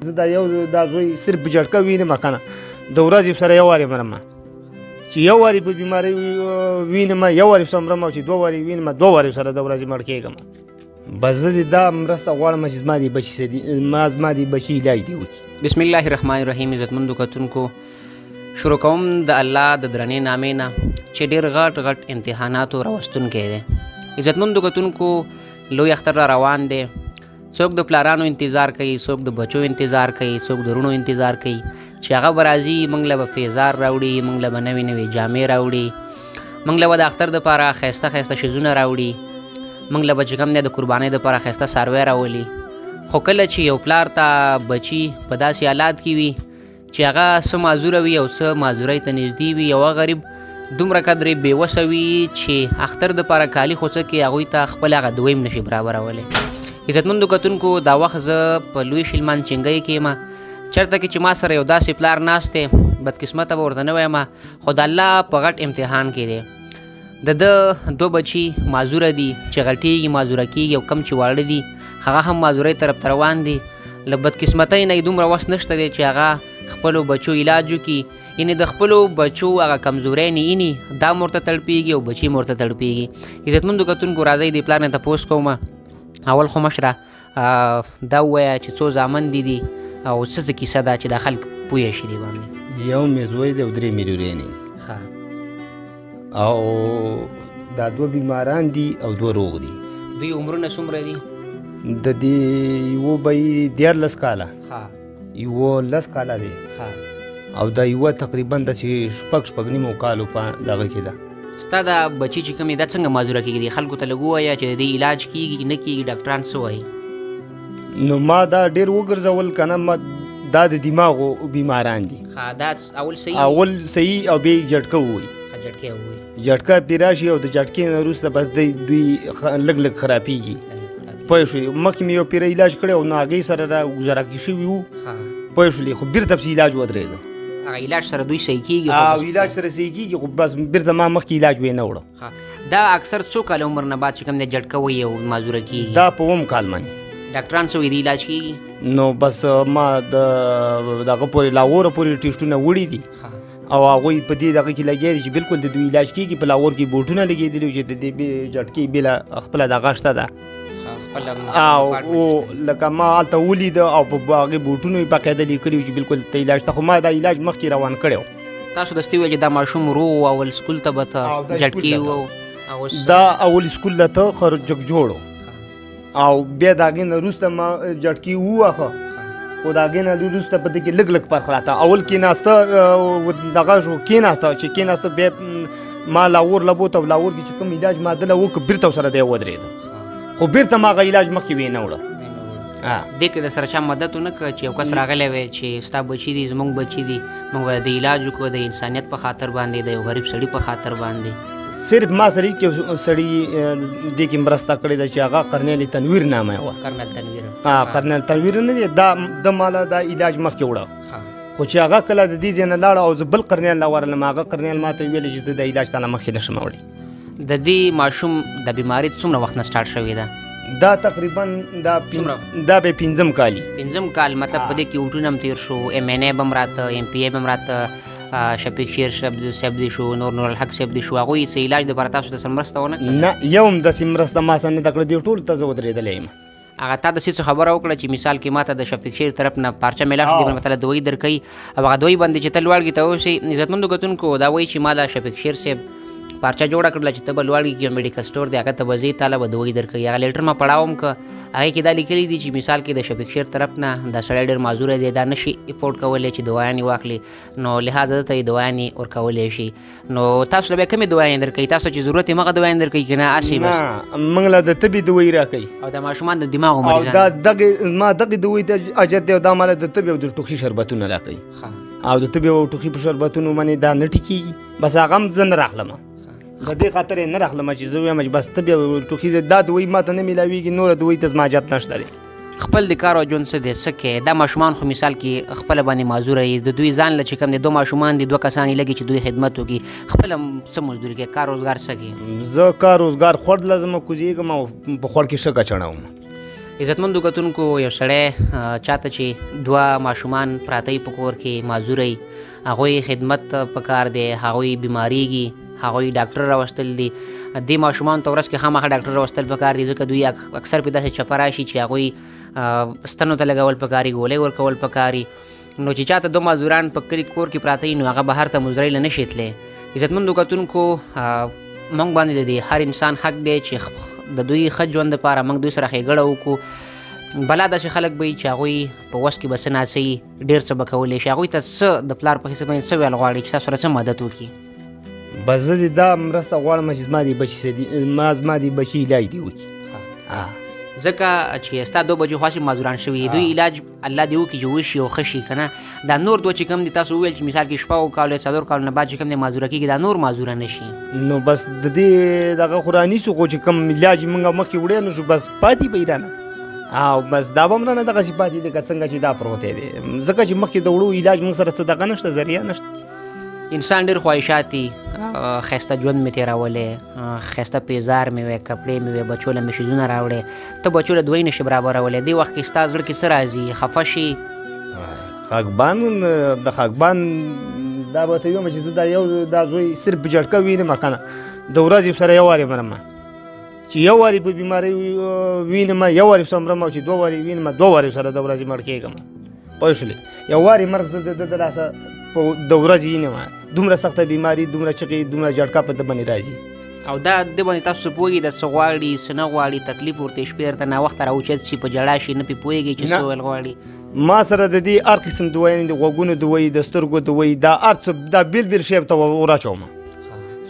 زه دا یو دا زوی صرف په جټکه وینم که نه د ورځې سره یو وارې مرم چې یو وارې په بیمارۍ وینم یو وارې سره مرم او چې دوه وارې وینم دوه وارې سره د ورځې مړ کېږم بس زه دې دا مرسته غواړم چې زما دې بچي علاج دې وکړي. بسم الله الرحمن الرحیم. عزتمندو کتونکو شروع کوم د الله د درنې نامې نه چې ډېر غټ غټ امتحاناتو راوستونکی دی. عزتمندو کتونکو لوی اختر را روان دی. څوک د پلارانو انتظار کوي، څوک د بچو انتظار کوي، څوک د رونو انتظار کوي چې هغه به راځي موږ له به فیضار راوړي، موږ له به نوې نوې جامې راوړي، موږ له به د اختر دپاره ښایسته ښایسته شیزونه راوړي، موږ له به چې کوم دی د قربانۍ دپاره ښایسته څاروی راولي. خو کله چې یو پلار ته بچي په داسې حالات کې وي چې هغه څه معذوره وي او څه معذورۍ ته نږدې وي، یوه غریب دومره قدرې بېوسه وي چې اختر دپاره کالي خو څه کې هغوی ته خپل هغه دوی هم نشي برابرولی. عزتمندو کتونکو دا وخت زه په لوی شلمان چنګۍ کې یم، چېرته کې چې ما سره یو داسې پلار ناست دی، بدقسمته به ورته نه وایم خو د الله په غټ امتحان کې دی. د ده دو بچي معذوره دي چې غټېږي معذوره کېږي او کم چې واړه دي هغه هم معذورۍ طرف ته روان دي. له بدقسمتۍ نه یې دومره وس نشته دی چې هغه خپلو بچو علاج وکړي، یعنې د خپلو بچو هغه کمزورۍ نه ایني دا م ورته تړپېږي او بچي م ورته تړپېږي. عزتمندو کتونکو راځئ دې پلار نه تپوس کومه. اول خو مشره دا ووایه چې څو زامن دي او څه کیسه ده چې دا خلک پوه شي دې باندې. یو مې زوی دی او درې مې لورینې او دا دوه بیماران دي او دوه روغ دي. دوی عمرونه څومره دي؟ د دې یوه به یې 14 کاله، یوه 10 کاله دی او دا یوه تقریبا داسې شپږ نیمو کالو په دغه کې ده. ستا دا بچي چې کوم دی دا څنګه معذوره کېږي؟ خلکو ته لږ ووایه چې د دې علاج کېږي نه کېږي، ډاکټران څه وایي؟ نو ما دا ډېر وګرځول که نه دا د دماغو بیماران دي. دا اول صحیح او بیا جټکه ووایي، جټکه پرې راشي او د جټکې نه وروسته بس دوی لږ خرابېږي. پوه شوې مخکې مې یو پیره علاج کړی او نو هغې سره را ګزاره شوي وو، پوه شولې خو بیرته پسې علاج ودرېده. هغه علاج سره دوی صحیح کېږي او علاج سره صحیح کېږي خو بس بیرته ما مخکې علاج ویې نه وړه. دا اکثر څو کاله عمر نه بعد چې کوم دی جټکه وایي او معذوره کېږي؟ دا په 9 کال باندې. ډاکټران څه وایي د علاج کېږي؟ نو بس ما د دغه پورې لاهوره پورې ټېسټونه وړي دي او هغوی په دې دغه کې لګیا دي چې بالکل د دوی علاج کېږي. په لاهور کې بوټونه لګېدلي چې د دې جټکې بېله خپله دغه شته ده او لکه ما هلته ولیده او په هغې بوټونو یې باقاعده لیکلي وو چې بالکل ته علاج ته، خو ما دا علاج مخکې روان کړی و. تاسو دستي وویل چې دا ماشوم روغ و، اول سکول ته به ته جټکې و؟ دا اول سکول له ته جګ جوړ او بیا د هغې نه وروسته ما جټکې ووهه خو د هغې نه وروسته په دې کې لږ فرق راته. اول کېناسته دغه شو کېناسته چې کېناسته بیا ما لاهور لبوته او لاهور کې چې کوم علاج ما دله وکړه بیرته ورسره دی ودرېده خو بیرته ما هغه علاج مخکې ویې نه وړه. دې کې د سره چا مدد ونه کړه چې یو کس راغلی وی چې ستا بچي دي زموږ بچي دي موږ به د علاج وکړو د انسانیت په خاطر باندې د یو غریب سړي په خاطر باندې؟ صرف ما سره کې سړي دې کې مرسته کړې ده چې هغه قرنیل تنویر نامه وه. کرنل تنویر؟ قرنل تنویر نه دی دا د ماله دا علاج مخکې وړه خو چې هغه کله د دې ځای نه لاړه او زه بل قرنیل لا ورغلم هغه قرنیل ما ته ویلې چې زه د علاج تا نه مخکې نشم وړی. د دې ماشوم د بیمارۍ څومره وخت نه سټارټ شوې ده؟ دا تقریبا دا به 5م کال. 5م کال مطلب په دې کې وټونه هم تېر شو، MNA به هم راته، MPA به هم راته، شفیق شیر صاحب دی شو، نور الحق صاحب دی شو، هغوی څه علاج دپاره تاسو ته څه مرسته ونه کړه؟ نه یو هم داسې مرسته ما سره نه ده کړې. دې ټولو ته زه ودرېدلی یم. هغه تا داسې څه خبره وکړه چې مثال کې ماته د شفیق شیر طرف نه پارچه میلاو شو، دې مطلب دوی درکوي او هغه دوی باندې چې ته لوړ کې ته اوسې. عزتمندو کتونکو دا وایي چې ما د شفیق شیر صاحب پارچه جوړه کړله چې ته به لوړ کې یو میډیکل سټور دی هغه ته به ځې تاله به دوی درکوي. هغه لیټر ما پړاوم که هغې کې دا لیکلي دي چې مثال کې د شفیق شیر طرف نه دا سړی ډېر معذوره دی، دا نشي افورډ کولی چې دوايانې واخلي، نو لحاظه ده ته یې دوايانې ورکولی شي. نو تاسو له بیا کومې دوايانې درکوي؟ تاسو چې ضرورت یې مغه دوايانې درکوي که نه هسې بس؟ نه موږ له د تبې دوایي راکوي او د ماشومان د دماغو مریضان ما دغې دوایي ته حاجت دی او دا ماله د تبې او د ټوخي شربتونه راکوي او د تبې او ټوخي په شربتونو باندې دا نه ټیکېږي. بس هغه هم زه نه راخلم د دې خاطر یې نه راخلم چې زه ووایم چې بس تبې او ټوخي دا دوایي ما ته نه میلاویږي، نوره دوایي ته زما حاجت نشته دی. خپل د کار او ژوند څه دی څه کوې؟ دا ماشومان خو مثال کې خپله باندې معذوره یي، د دوی ځان له چې کوم دی 2 ماشومان دي 2 کسان یې لګي چې دوی خدمت وکړي، خپله څه مزدوري کوې؟ کار روزګار څه کوې؟ زه کار روزګار خوړ لازمه کوزېږم او په خوړ کې شګه چڼوم. عزتمندو کتونکو یو سړی چاته چې 2 ماشومان پراته په کور کې معذوری هغوی خدمت پکار دی هغوی بیماریږي هغوی ډاکټر راوستل دي دې ماشومانو ته ورځ کې خامخا ډاکټر راوستل پکار دي ځکه دوی اکثر پې داسې چپه راشي چې هغوی ستنو ته لګول پکاري ګولۍ ورکول پکاري نو چې چاته 2 معذوران په کلي کور کې پراته وي نو هغه بهر ته مزدورۍ له نشي تللی عزتمندو کتونکو موږ باندې د هر انسان حق دی چې د دوی ښه ژوند دپاره موږ دوی سره ښېګړه وکړو بلا داسې خلک به وي چې هغوی په وس کې به څه ناڅه وي ډېر څه به کولی شي هغوی ته څه د پلار په حصه باندې څه ویل غواړي چې تاسو سره څه مدد وکړي بس زه دې دا مرسته غواړم چې زما دې بچي علاج دې وکړي ځکه چې ستا 2 بجې خواصې معذوران شوي دوی علاج الله دې وکړي چې وشي او ښه شي که نه دا نور 2 چې کوم دي تاسو وویل چې مثال کې 6 کالو 4 کالو نه بعد چې کوم دی معذوره کېږي دا نور معذوره نه شي نو بس د دې دغه خو رانیسو خو چې کوم علاج موږ مخکې وړی نو شو بس پاتې به یې رانه او بس دا به هم رانه دغسې پاتې دی که څنګه چې دا پروتی دی ځکه چې مخکې د وړو علاج موږ سره څه دغه نشته ذریعه نشته انسان ډېر خواهشات دي ښایسته ژوند مې تېرولی ښایسته پیزار مې وی کپړې مې وی بچو له مې شیزونه راوړی ته بچو له دوی نشي برابرولی دې وخت کې ستا زړه کې څه راځي خفه شي خاکبان د خاکبان دا به ته ویم چې زه دا زوی صرف په جټکه وینم که نه د ورځې سره یو وارې مرم چې یو وارې په بیمارۍ وینم یو وارې سره مرم او چې 2 وارې وینم 2 وارې سره د ورځې مړ کېږم پوه شولې یو وارې مرګ د لاسه د ورځې وینم دومره سخته بیماري دومره چغې دومره جټکه په ده باندې راځي او دا د باندې تاسو پوهېږئ د څه غواړي څه نه غواړي تکلیف ورته شپې درته ناوخته راوچت شي په ژړا شي نه پې پوهېږئ چې څه ویل غواړي ما سره د دې هر قسم دوایي د غوږونو دوایي د سترګو دوایي دا هر څه دا بېل بېل شی ته وراچوم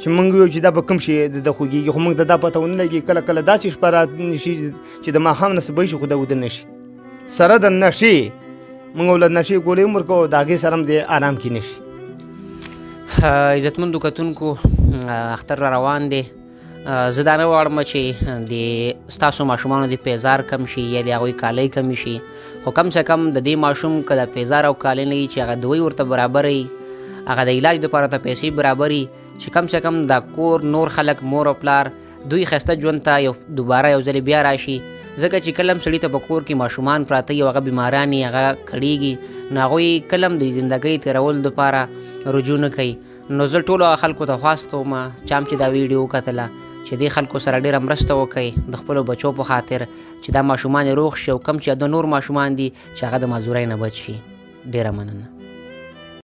چې موږ ویو چې دا به کوم شي د خوږېږي خو موږ د دا پته ونه لګي کله کله داسې شپه راشي چې د ماښام نه صبح شي خو د وده نه شي سره د نشې موږ له نشې ګولۍ هم ورکوو د هغې سره هم د آرام کې نه شي عزتمندو کتونکو اختر را روان دی زه دا نه غواړم چې د ستاسو ماشومانو د پیزار کم شي یا د هغوی کالی کمی شي خو کم سے کم د دې ماشوم که د پیزار او کالی نه وي چې هغه دوی ورته برابر وي هغه د علاج دپاره ته پیسې برابر وي چې کم سے کم دا کور نور خلک مور او پلار دوی ښایسته ژوند ته دوباره یو ځلې بیا راشي ځکه چې کله هم سړي ته په کور کې ماشومان پراته وي هغه بیماران وي هغه کړېږي نو هغوی کله هم د زندګۍ تېرولو دپاره رجوع نه کوي نو زه ټولو خلکو ته خواست کوم چا هم چې دا ویډیو وکتله چې دې خلکو سره ډېره مرسته وکړئ د خپلو بچو په خاطر چې دا ماشومان یې روغ شي او کم چې د نور ماشومان دي چې هغه د معذورۍ نه بچ شي ډېره مننه